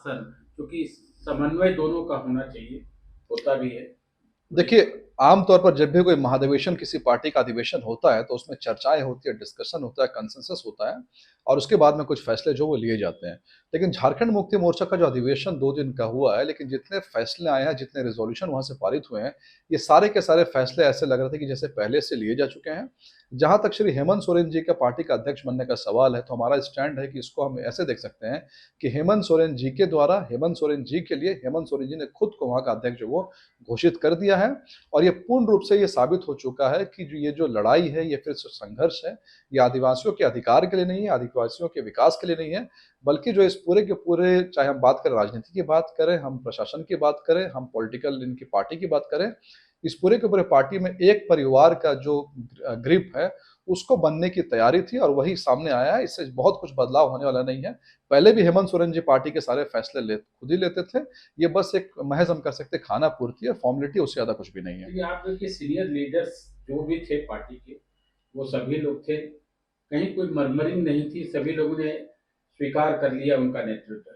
शासन, क्योंकि समन्वय दोनों का होना चाहिए, होता भी है। देखिए, आमतौर पर जब भी कोई महाधिवेशन किसी पार्टी का अधिवेशन होता है, तो उसमें चर्चाएँ होती हैं, डिस्कशन होता है, कंसेंसस होता है और उसके बाद में कुछ फैसले जो वो लिए जाते हैं। लेकिन झारखंड मुक्ति मोर्चा का जो अधिवेशन 2 दिन का हुआ है, लेकिन जितने फैसले आए हैं, जितने रिज़ॉल्यूशन वहाँ से पारित हुए हैं, ये सारे के सारे फैसले ऐसे लग रहे थे कि जैसे पहले से लिए जा चुके हैं। जहाँ तक श्री हेमंत सोरेन जी का पार्टी का अध्यक्ष बनने का सवाल है, तो हमारा स्टैंड है कि इसको हम ऐसे देख सकते हैं कि हेमंत सोरेन जी के द्वारा, हेमंत सोरेन जी के लिए हेमंत सोरेन जी ने खुद को वहाँ का अध्यक्ष जो वो घोषित कर दिया है और ये पूर्ण रूप से ये साबित हो चुका है कि जो ये जो लड़ाई है, ये फिर से संघर्ष है, ये आदिवासियों के अधिकार के लिए नहीं है, आदिवासियों के विकास के लिए नहीं है, बल्कि जो इस पूरे के पूरे चाहे हम बात करें राजनीति की बात करें, हम प्रशासन की बात करें, हम पॉलिटिकल इनकी पार्टी की बात करें, इस पूरे के पूरे पार्टी में एक परिवार का जो ग्रिप है, उसको बनने की तैयारी थी और वही सामने आया है। इससे बहुत कुछ बदलाव होने वाला नहीं है। पहले भी हेमंत सोरेन जी पार्टी के सारे फैसले खुद ही लेते थे। ये बस एक महज हम कह सकते हैं खाना पूर्ति है, फॉर्मेलिटी, उससे ज़्यादा कुछ भी नहीं है। क्योंकि आप देखिए सीनियर लीडर्स जो भी थे पार्टी के, वो सभी लोग थे, कहीं कोई मरमरिंग नहीं थी, सभी लोगों ने स्वीकार कर लिया उनका नेतृत्व।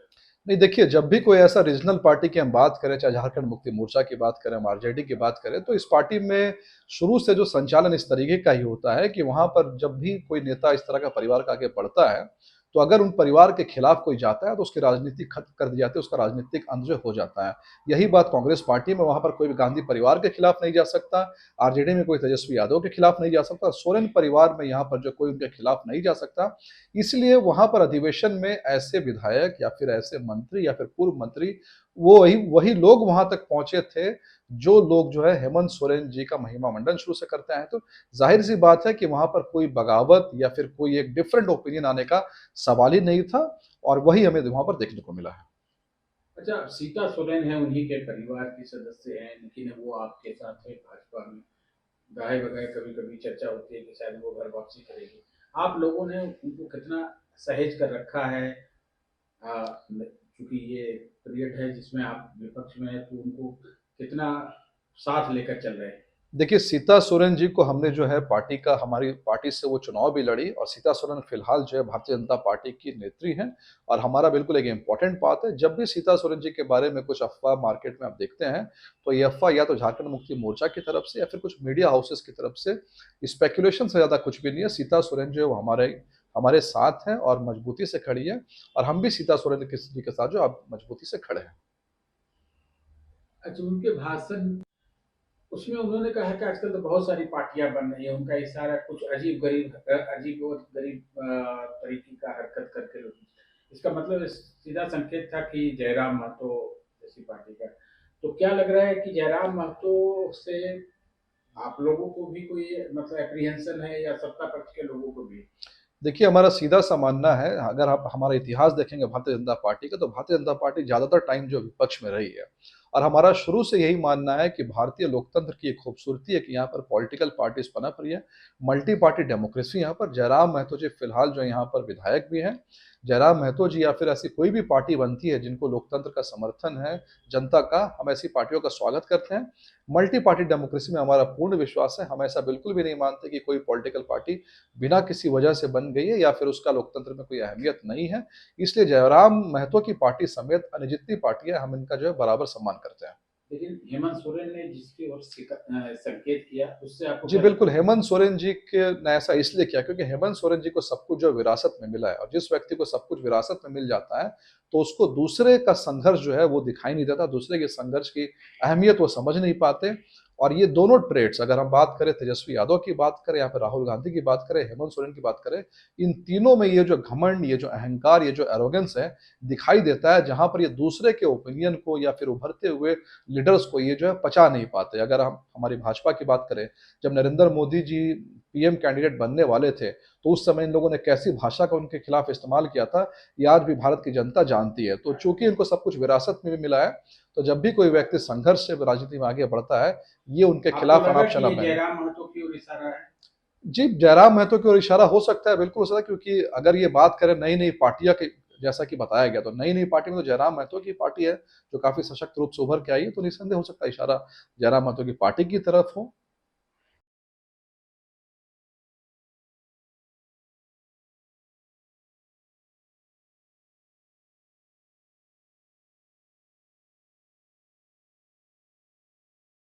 नहीं देखिए, जब भी कोई ऐसा रीजनल पार्टी की हम बात करें, चाहे झारखंड मुक्ति मोर्चा की बात करें, हम आरजेडी की बात करें, तो इस पार्टी में शुरू से जो संचालन इस तरीके का ही होता है कि वहाँ पर जब भी कोई नेता इस तरह का परिवार का आगे बढ़ता है, तो अगर उन परिवार के खिलाफ कोई जाता है, तो उसकी राजनीति खत्म कर दी जाती है, उसका राजनीतिक अंत जो हो जाता है। यही बात कांग्रेस पार्टी में, वहाँ पर कोई भी गांधी परिवार के खिलाफ नहीं जा सकता, आरजेडी में कोई तेजस्वी यादव के खिलाफ नहीं जा सकता, सोरेन परिवार में यहाँ पर जो कोई उनके खिलाफ नहीं जा सकता। इसलिए वहाँ पर अधिवेशन में ऐसे विधायक या फिर ऐसे मंत्री या फिर पूर्व मंत्री, वो वही वही लोग वहाँ तक पहुँचे थे, जो लोग जो है हेमंत सोरेन जी का महिमा मंडन शुरू से करते आए हैं। तो ज़ाहिर-सी बात है कि वहाँ पर कोई बगावत या फिर कोई एक डिफरेंट ओपिनियन आने का सवाल ही नहीं था और वही हमें वहाँ पर देखने को मिला है। अच्छा, सीता सोरेन है, उन्हीं के परिवार की सदस्य हैं, लेकिन वो आपके साथ है भाजपा में। गाहे-बगाहे कभी-कभी चर्चा होती है कि शायद वो घर वापसी करेगी। आप लोगों ने उनको कितना सहेज कर रखा है? चूँकि ये पीरियड है जिसमें आप विपक्ष में हैं, तो उनको कितना साथ लेकर चल रहे हैं? देखिए, सीता सोरेन जी को हमने जो है पार्टी का, हमारी पार्टी से वो चुनाव भी लड़ी और सीता सोरेन फिलहाल जो है भारतीय जनता पार्टी की नेत्री हैं और हमारा बिल्कुल एक इम्पोर्टेंट बात है, जब भी सीता सोरेन जी के बारे में कुछ अफ़वाह मार्केट में आप देखते हैं, तो ये अफ़वाह या तो झारखंड मुक्ति मोर्चा की तरफ से या फिर कुछ मीडिया हाउसेस की तरफ से, स्पेकुलेशन से ज़्यादा कुछ भी नहीं है। सीता सोरेन जो है वो हमारे हमारे साथ हैं और मजबूती से खड़ी है और हम भी सीता सोरेन जी के साथ जो अब मजबूती से खड़े हैं। अच्छा, उनके भाषण उसमें उन्होंने कहा कि आजकल तो बहुत सारी पार्टियां बन रही हैं, उनका इशारा कुछ अजीब-गरीब तरीके का हरकत करके लोग, इसका मतलब सीधा संकेत था कि जयराम महतो जैसी पार्टी का। तो क्या लग रहा है कि जयराम महतो से आप लोगों को भी कोई मतलब एप्रीहेंशन है या सत्ता पक्ष के लोगों को भी? देखिए, हमारा सीधा-सा मानना है, अगर आप हमारा इतिहास देखेंगे भारतीय जनता पार्टी का, तो भारतीय जनता पार्टी ज़्यादातर टाइम जो विपक्ष में रही है और हमारा शुरू से यही मानना है कि भारतीय लोकतंत्र की एक खूबसूरती है कि यहाँ पर पॉलिटिकल पार्टीज़ पनप रही है, मल्टी पार्टी डेमोक्रेसी यहाँ पर। जयराम महतो जी फिलहाल जो यहाँ पर विधायक भी हैं। जयराम महतो जी या फिर ऐसी कोई भी पार्टी बनती है जिनको लोकतंत्र का समर्थन है, जनता का, हम ऐसी पार्टियों का स्वागत करते हैं। मल्टी पार्टी डेमोक्रेसी में हमारा पूर्ण विश्वास है, हम ऐसा बिल्कुल भी नहीं मानते कि कोई पॉलिटिकल पार्टी बिना किसी वजह से बन गई है या फिर उसका लोकतंत्र में कोई अहमियत नहीं है। इसलिए जयराम महतो की पार्टी समेत अन्य जितनी पार्टियाँ, हम इनका जो है बराबर सम्मान करते हैं। लेकिन हेमंत सोरेन ने जिसकी ओर संकेत किया, उससे आपको जी क्या बिल्कुल, लगता है? हेमंत सोरेन जी के ने ऐसा इसलिए किया क्योंकि हेमंत सोरेन जी को सब कुछ जो विरासत में मिला है और जिस व्यक्ति को सब कुछ विरासत में मिल जाता है, तो उसको दूसरे का संघर्ष जो है वो दिखाई नहीं देता, दूसरे के संघर्ष की अहमियत वो समझ नहीं पाते। और ये दोनों ट्रेड्स, अगर हम बात करें तेजस्वी यादव की बात करें या फिर राहुल गांधी की बात करें, हेमंत सोरेन की बात करें, इन तीनों में ये जो घमंड, ये जो अहंकार, ये जो एरोगेंस है, दिखाई देता है, जहाँ पर ये दूसरे के ओपिनियन को या फिर उभरते हुए लीडर्स को ये जो है पचा नहीं पाते। अगर हम हमारी भाजपा की बात करें, जब नरेंद्र मोदी जी पीएम कैंडिडेट बनने वाले थे, तो उस समय इन लोगों ने कैसी भाषा का उनके खिलाफ इस्तेमाल किया था, ये आज भी भारत की जनता जानती है। तो चूंकि इनको सब कुछ विरासत में भी मिला है, तो जब भी कोई व्यक्ति संघर्ष से राजनीति में आगे बढ़ता है, ये उनके आपको खिलाफ लगा अनाप कि ये शनाप नहीं। जयराम महतो की ओर इशारा है? जी, जयराम महतो की ओर इशारा हो सकता है, बिल्कुल हो सकता है, क्योंकि अगर ये बात करें नई-नई पार्टियाँ की, जैसा कि बताया गया, तो नई-नई पार्टी में तो जयराम महतो की पार्टी है, जो काफ़ी सशक्त रूप से उभर के आई है, तो निस्संदेह हो सकता है इशारा जयराम महतो की पार्टी की तरफ हो।